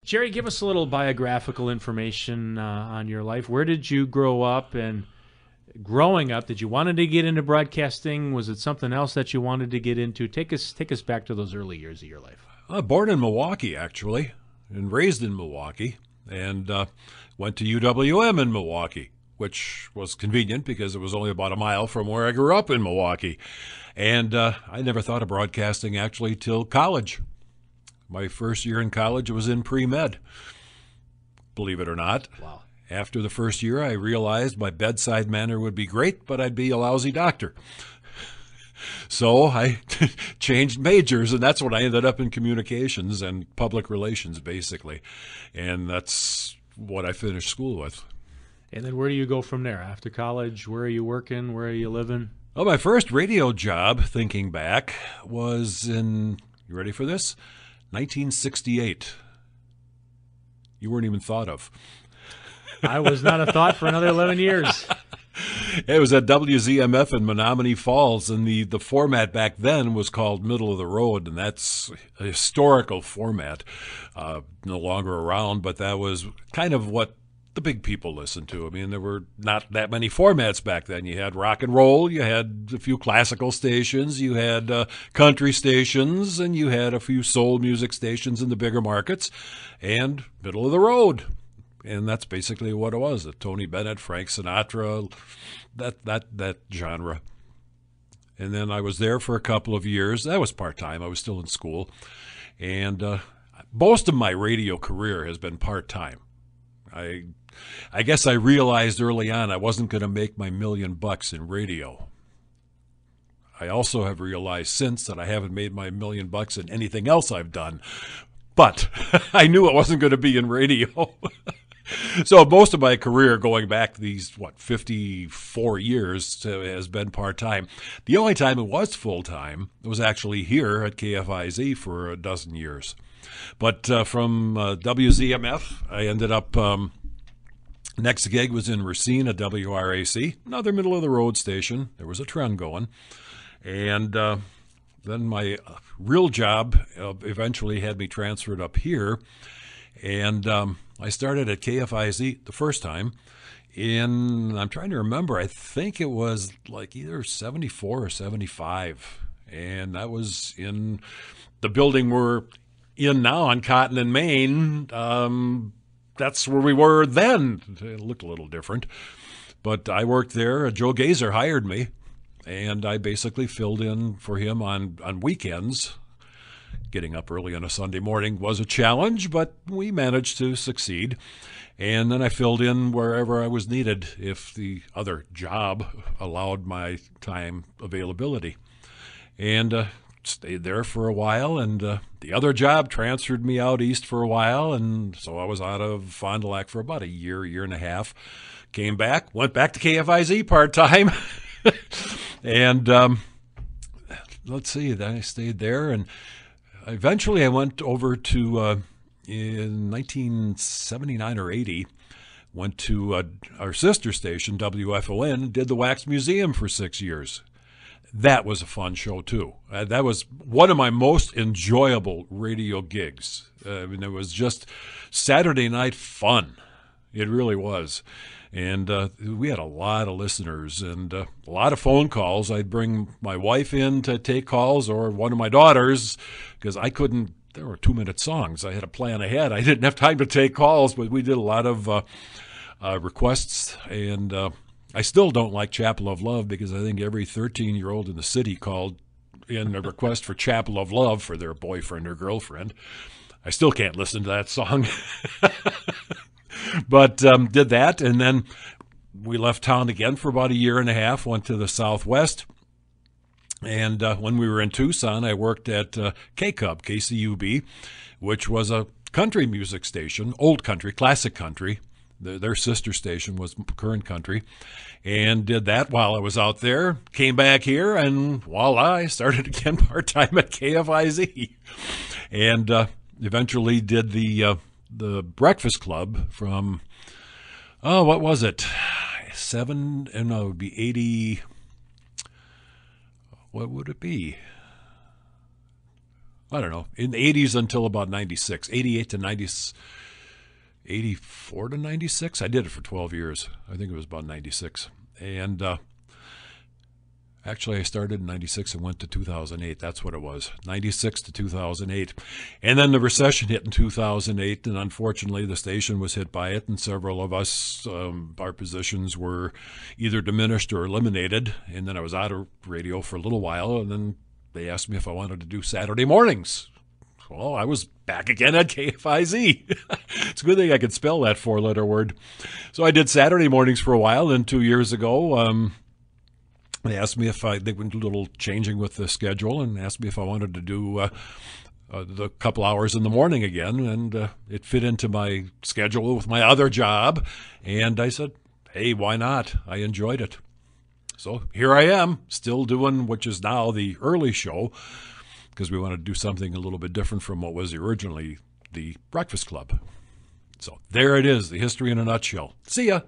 Jerry, give us a little biographical information on your life. Where did you grow up? And growing up, did you wanted to get into broadcasting? Was it something else that you wanted to get into? Take us back to those early years of your life. Born in Milwaukee, actually, and raised in Milwaukee, and went to UWM in Milwaukee, which was convenient because it was only about a mile from where I grew up in Milwaukee. And I never thought of broadcasting, actually, till college. My first year in college was in pre-med, believe it or not. Wow. After the first year, I realized my bedside manner would be great, but I'd be a lousy doctor. So I changed majors, and that's when I ended up in communications and public relations, basically. And that's what I finished school with. And then where do you go from there? After college, where are you working? Where are you living? Well, my first radio job, thinking back, was in, you ready for this? 1968. You weren't even thought of. I was not a thought for another 11 years. It was at WZMF in Menominee Falls, and the format back then was called Middle of the Road, and that's a historical format, no longer around, but that was kind of what the big people listened to. I mean, there were not that many formats back then. You had rock and roll, you had a few classical stations, you had country stations, and you had a few soul music stations in the bigger markets, and middle of the road. And that's basically what it was. Tony Bennett, Frank Sinatra, that genre. And then I was there for a couple of years. That was part-time. I was still in school. And most of my radio career has been part-time. I guess I realized early on I wasn't going to make my $1 million in radio. I also have realized since that I haven't made my $1 million in anything else I've done. But I knew it wasn't going to be in radio. So most of my career, going back these, 54 years, has been part-time. The only time it was full-time was actually here at KFIZ for a dozen years. But from WZMF, I ended up, next gig was in Racine at WRAC, another middle-of-the-road station. There was a trend going. And then my real job eventually had me transferred up here. And I started at KFIZ the first time I'm trying to remember, I think it was like either 74 or 75. And that was in the building we're in now on Cotton and Main. That's where we were then. It looked a little different. But I worked there. Joe Gazer hired me, and I basically filled in for him on weekends. Getting up early on a Sunday morning was a challenge, but we managed to succeed. And then I filled in wherever I was needed if the other job allowed my time availability. And stayed there for a while, and the other job transferred me out east for a while, and so I was out of Fond du Lac for about a year and a half. Came back, went back to KFIZ part-time, and let's see, then I stayed there, and eventually I went over to, in 1979 or 80, went to our sister station, WFON, and did the Wax Museum for 6 years. That was a fun show, too. That was one of my most enjoyable radio gigs. I mean, it was just Saturday night fun. It really was. And we had a lot of listeners and a lot of phone calls. I'd bring my wife in to take calls, or one of my daughters, because I couldn't. There were 2-minute songs. I had to plan ahead. I didn't have time to take calls, but we did a lot of requests. And I still don't like Chapel of Love, because I think every 13-year-old in the city called in a request for Chapel of Love for their boyfriend or girlfriend. I still can't listen to that song. But did that, and then we left town again for about a year and a half, went to the Southwest, And when we were in Tucson, I worked at KCUB, KCUB, which was a country music station, old country, classic country. Their sister station was current country, and did that while I was out there. Came back here, and voila, I started again part-time at KFIZ. And eventually did the Breakfast Club from, what was it? It would be 80, what would it be? I don't know, in the 80s until about 96, 88 to 90, 84 to 96. I did it for 12 years. I think it was about 96. And actually, I started in 96 and went to 2008. That's what it was, 96 to 2008. And then the recession hit in 2008, and unfortunately, the station was hit by it, and several of us, our positions were either diminished or eliminated. And then I was out of radio for a little while, and then they asked me if I wanted to do Saturday mornings. Well, I was back again at KFIZ. It's a good thing I could spell that four-letter word. So I did Saturday mornings for a while, and 2 years ago, they asked me if they went a little changing with the schedule and asked me if I wanted to do the couple hours in the morning again, and it fit into my schedule with my other job, and I said, hey, why not? I enjoyed it. So here I am, still doing which is now the early show, because we wanted to do something a little bit different from what was originally the Breakfast Club. So there it is, the history in a nutshell. See ya.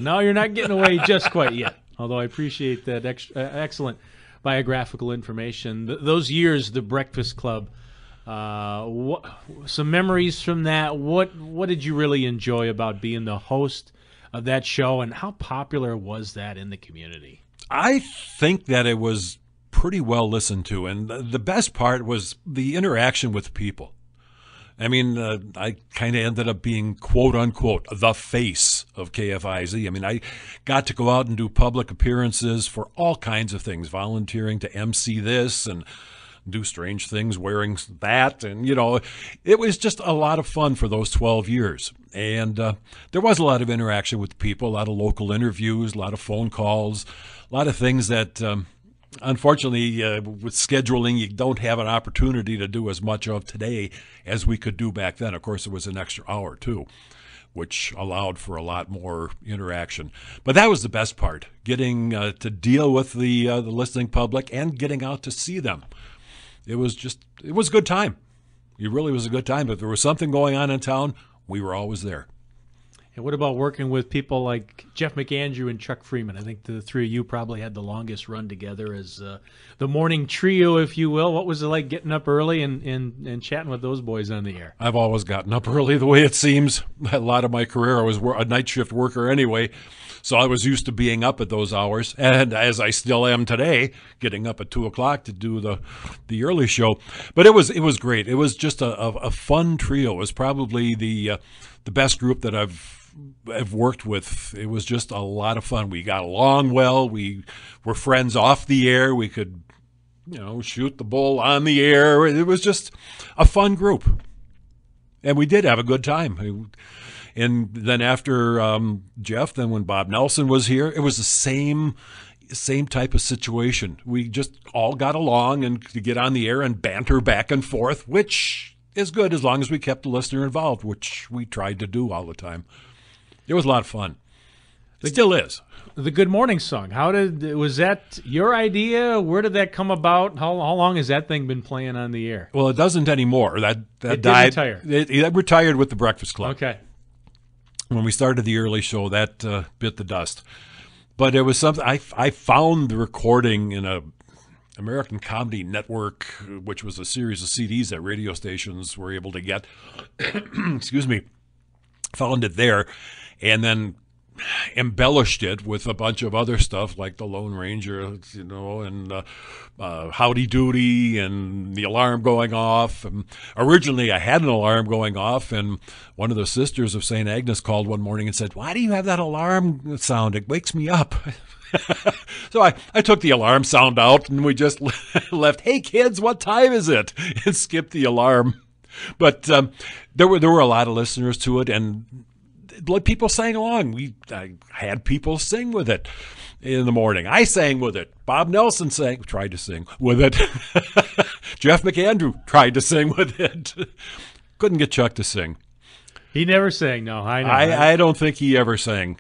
No, you're not getting away just quite yet, although I appreciate that excellent biographical information. Those years, the Breakfast Club, some memories from that. What did you really enjoy about being the host of that show, and how popular was that in the community? I think that it was pretty well listened to, and the best part was the interaction with people. I mean, I kind of ended up being, quote unquote, the face of KFIZ. I mean, I got to go out and do public appearances for all kinds of things, volunteering to MC this and do strange things wearing that. And, you know, it was just a lot of fun for those 12 years. And there was a lot of interaction with people, a lot of local interviews, a lot of phone calls, a lot of things that unfortunately, with scheduling, you don't have an opportunity to do as much of today as we could do back then. Of course, it was an extra hour, too, which allowed for a lot more interaction. But that was the best part, getting to deal with the listening public and getting out to see them. It was a good time. It really was a good time. If there was something going on in town, we were always there. And what about working with people like Jeff McAndrew and Chuck Freeman? I think the three of you probably had the longest run together as the morning trio, if you will. What was it like getting up early and chatting with those boys on the air? I've always gotten up early, the way it seems. A lot of my career, I was a night shift worker anyway, so I was used to being up at those hours, and as I still am today, getting up at 2 o'clock to do the early show. But it was great. It was just a fun trio. It was probably the best group that I've worked with. It was just a lot of fun. We got along well. We were friends off the air. We could, shoot the bull on the air. It was just a fun group. And we did have a good time. And then after Jeff, then when Bob Nelson was here, it was the same type of situation. We just all got along and to get on the air and banter back and forth, which is good as long as we kept the listener involved, which we tried to do all the time. It was a lot of fun. It still is. The Good Morning song. Was that your idea? Where did that come about? How long has that thing been playing on the air? Well, it doesn't anymore. That it died. Did retire. It retired with the Breakfast Club. Okay. When we started the early show, that bit the dust. But it was something I found the recording in a American Comedy Network, which was a series of CDs that radio stations were able to get. Excuse me. Found it there, and then embellished it with a bunch of other stuff like the Lone Ranger, and Howdy Doody and the alarm going off. And originally, I had an alarm going off, and one of the sisters of St. Agnes called one morning and said, "Why do you have that alarm sound? It wakes me up." So I took the alarm sound out, and we just left, "Hey, kids, what time is it?" and skipped the alarm. But there were a lot of listeners to it, and people sang along. I had people sing with it. in the morning. I sang with it. Bob Nelson tried to sing with it. Jeff McAndrew tried to sing with it. Couldn't get Chuck to sing. He never sang, no. I know. I don't think he ever sang.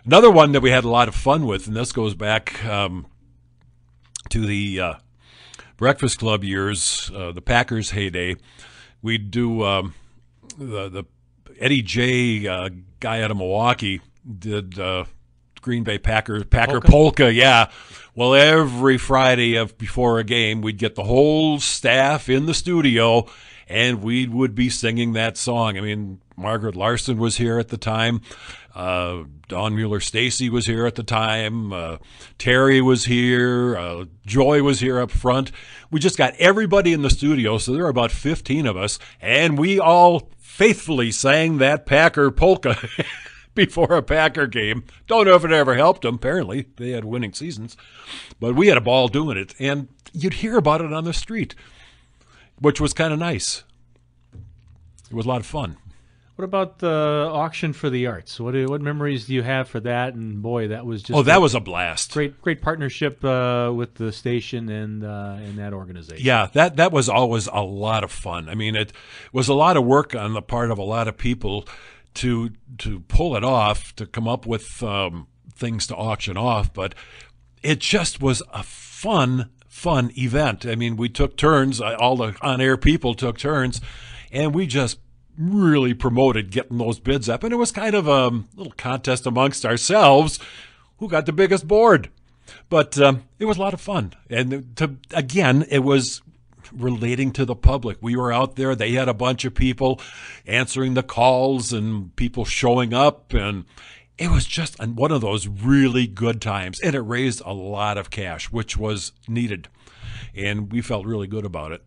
Another one that we had a lot of fun with, and this goes back to the Breakfast Club years, the Packers' heyday. We'd do the Eddie J. Guy out of Milwaukee did Green Bay Packer polka. Yeah. Well, every Friday before a game, we'd get the whole staff in the studio, and we would be singing that song. I mean, Margaret Larson was here at the time. Dawn Mueller-Stacy was here at the time. Terry was here. Joy was here up front. We just got everybody in the studio, so there were about 15 of us, and we all faithfully sang that Packer polka before a Packer game. Don't know if it ever helped them. Apparently, they had winning seasons. But we had a ball doing it, and you'd hear about it on the street, which was kind of nice. It was a lot of fun. What about the auction for the arts? What memories do you have for that? And boy, that was just that was a blast. Great partnership with the station and that organization. Yeah, that was always a lot of fun. I mean, it was a lot of work on the part of a lot of people to pull it off, to come up with things to auction off, but it just was a fun event. I mean, we took turns, all the on-air people took turns, and we just really promoted getting those bids up. And it was kind of a little contest amongst ourselves who got the biggest board. But it was a lot of fun. And again, it was relating to the public. We were out there. They had a bunch of people answering the calls and people showing up. And it was just one of those really good times. And it raised a lot of cash, which was needed. And we felt really good about it.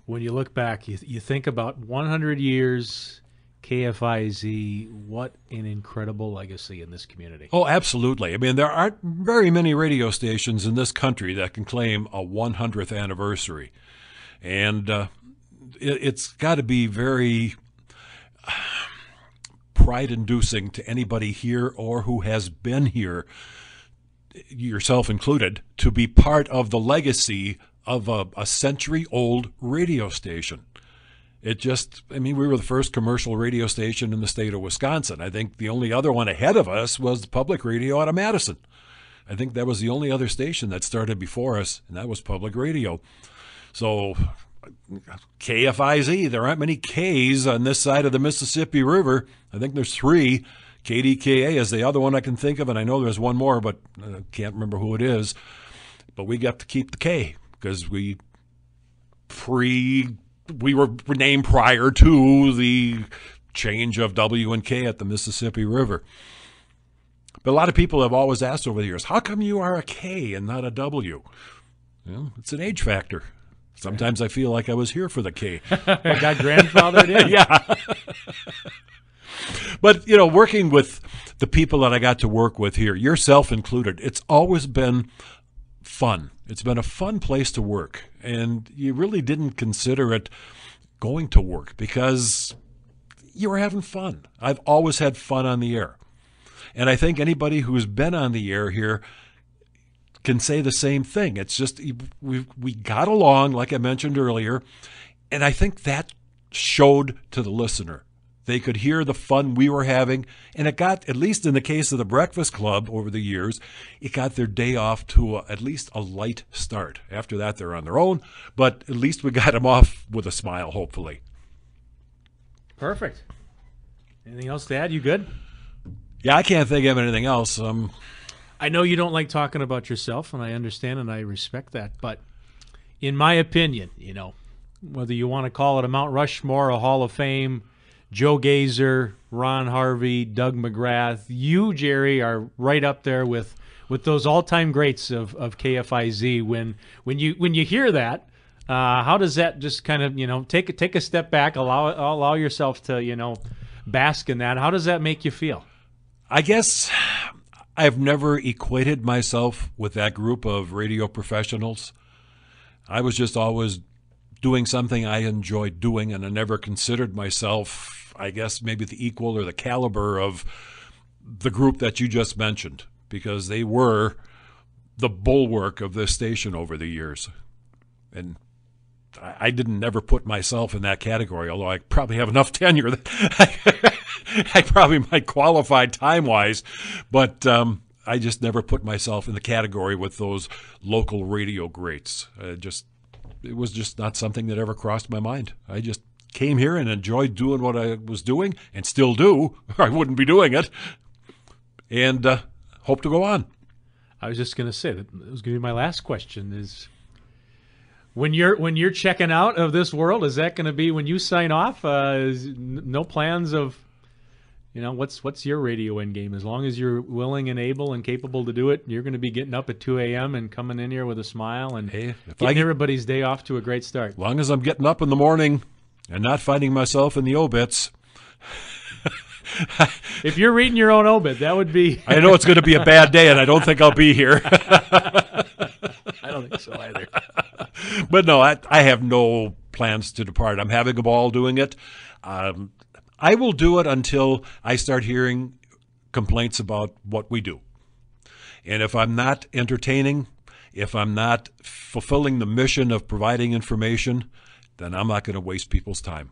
When you look back, you think about 100 years, KFIZ, what an incredible legacy in this community. Oh, absolutely. I mean, there aren't very many radio stations in this country that can claim a 100th anniversary. And it's got to be very pride-inducing to anybody here or who has been here, yourself included, to be part of the legacy of a century-old radio station. We were the first commercial radio station in the state of Wisconsin. I think the only other one ahead of us was the public radio out of Madison. I think that was the only other station that started before us, and that was public radio. So KFIZ, there aren't many Ks on this side of the Mississippi River. I think there's 3. KDKA is the other one I can think of, and I know there's one more, but I can't remember who it is. But we got to keep the K, because we were named prior to the change of W and K at the Mississippi River. But a lot of people have always asked over the years, how come you are a K and not a W? Well, it's an age factor. Sometimes I feel like I was here for the K. I got grandfathered in. Yeah. But, working with the people that I got to work with here, yourself included, it's always been fun. It's been a fun place to work, and you really didn't consider it going to work because you were having fun. I've always had fun on the air, and I think anybody who's been on the air here can say the same thing. It's just we got along, like I mentioned earlier, and I think that showed to the listener. They could hear the fun we were having, and it got, at least in the case of the Breakfast Club over the years, it got their day off to at least a light start. After that, they're on their own, but at least we got them off with a smile, hopefully. Perfect. Anything else to add? You good? Yeah, I can't think of anything else. I know you don't like talking about yourself, and I understand and I respect that, but in my opinion, whether you want to call it a Mount Rushmore, a Hall of Fame, Joe Gazer, Ron Harvey, Doug McGrath, you, Jerry, are right up there with those all-time greats of KFIZ. When you hear that, how does that just kind of take a step back, allow yourself to bask in that? How does that make you feel? I guess I've never equated myself with that group of radio professionals. I was just always doing something I enjoyed doing, and I never considered myself, I guess, maybe the equal or the caliber of the group that you just mentioned, because they were the bulwark of this station over the years. And I didn't never put myself in that category, although I probably have enough tenure that I probably might qualify time-wise, but I just never put myself in the category with those local radio greats. It was just not something that ever crossed my mind. I just came here and enjoyed doing what I was doing, and still do, or I wouldn't be doing it, and hope to go on. I was just going to say that it was going to be my last question is, when you're checking out of this world, is that going to be when you sign off? No plans of, what's your radio end game? As long as you're willing and able and capable to do it, you're going to be getting up at 2 a.m. and coming in here with a smile and getting everybody's day off to a great start. As long as I'm getting up in the morning and not finding myself in the obits. If you're reading your own obit, that would be... I know it's going to be a bad day, and I don't think I'll be here. I don't think so either. But no, I have no plans to depart. I'm having a ball doing it. I will do it until I start hearing complaints about what we do. And if I'm not entertaining, if I'm not fulfilling the mission of providing information, then I'm not going to waste people's time.